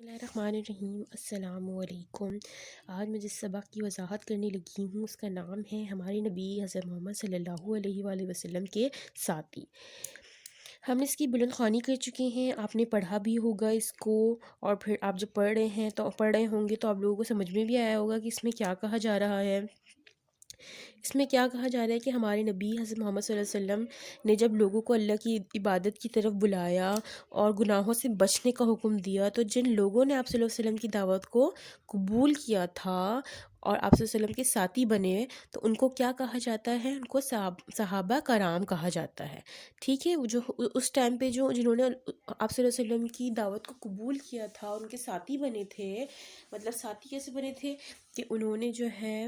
بسم اللہ الرحمن الرحیم۔ السلام علیکم۔ آج میں جس سبق کی وضاحت کرنے لگی ہوں اس کا نام ہے ہمارے نبی حضرت محمد صلی اللہ علیہ وآلہ وسلم کے ساتھی۔ ہم اس کی بلند خوانی کر چکے ہیں، آپ نے پڑھا بھی ہوگا اس کو، اور پھر آپ جب پڑھ رہے ہوں گے تو آپ لوگوں کو سمجھ میں بھی آیا ہوگا کہ اس میں کیا کہا جا رہا ہے۔ اس میں کیا کہا جا رہا ہے کہ ہمارے نبی حضرت محمد صلی اللہ علیہ وسلم نے جب لوگوں کو اللہ کی عبادت کی طرف بلایا اور گناہوں سے بچنے کا حکم دیا، تو جن لوگوں نے آپ صلی اللہ علیہ وسلم کی دعوت کو قبول کیا تھا اور آپ صلی اللہ علیہ وسلم کے ساتھی بنے، تو ان کو کیا کہا جاتا ہے؟ ان کو صحابہ کرام کہا جاتا ہے۔ ٹھیک ہے، جو اس ٹائم پہ جنہوں نے آپ صلی اللہ علیہ وسلم کی دعوت کو قبول کیا تھا اور ان کے ساتھی بنے تھے، مطلب ساتھی کیسے بنے تھے کہ انہوں نے جو ہے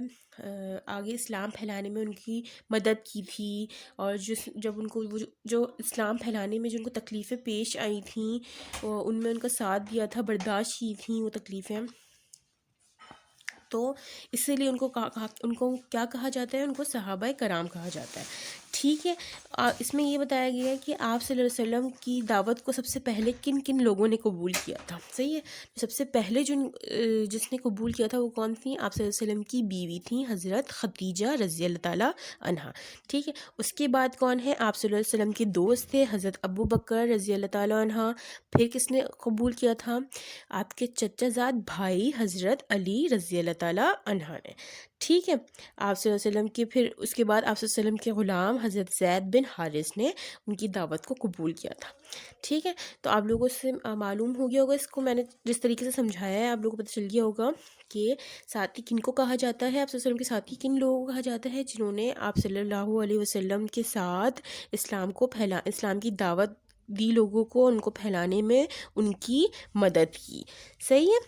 آگے اسلام پھیلانے میں ان کی مدد کی تھی، اور جب ان کو جو اسلام پھیلانے میں جن کو تکلیفیں پیش آئی تھیں ان میں ان کا ساتھ دیا تھا، برداشت کی تھیں وہ تکلیفیں، تو اسی لیے ان کو کیا کہا جاتا ہے؟ ان کو صحابہ کرام کہا جاتا ہے۔ ٹھیک ہے، اس میں یہ بتایا گیا ہے کہ آپ صلی اللہ علیہ وسلم کی دعوت کو سب سے پہلے کن کن لوگوں نے قبول کیا تھا۔ صحیح ہے، سب سے پہلے جس نے قبول کیا تھا وہ کون تھی؟ آپ صلی اللہ علیہ وسلم کی بیوی تھیں حضرت خدیجہ رضی اللہ تعالیٰ عنہا۔ ٹھیک ہے، اس کے بعد کون ہے؟ آپ صلی اللہ علیہ وسلم کے دوست تھے حضرت ابو بکر رضی اللہ تعالیٰ عنہ۔ پھر کس نے قبول کیا تھا؟ آپ کے چچا زاد بھائی حضرت علی رضی اللہ تعالیٰ عنہ نے۔ ٹھیک ہے، آپ صلی اللہ علیہ وسلم کے پھر اس کے بعد آپ صلی اللہ علیہ وسلم کے غلام حضرت زید بن حارث نے ان کی دعوت کو قبول کیا تھا۔ ٹھیک ہے، تو آپ لوگوں سے معلوم ہو گیا ہوگا، اس کو میں نے جس طریقے سے سمجھایا ہے آپ لوگوں کو پتہ چل گیا ہوگا کہ ساتھی کن کو کہا جاتا ہے، آپ صلی اللہ علیہ وسلم کے ساتھی کن لوگوں کو کہا جاتا ہے؟ جنہوں نے آپ صلی اللہ علیہ وسلم کے ساتھ اسلام کی دعوت دی، لوگوں کو ان کو پھیلانے میں ان کی مدد کی۔ صحیح ہے،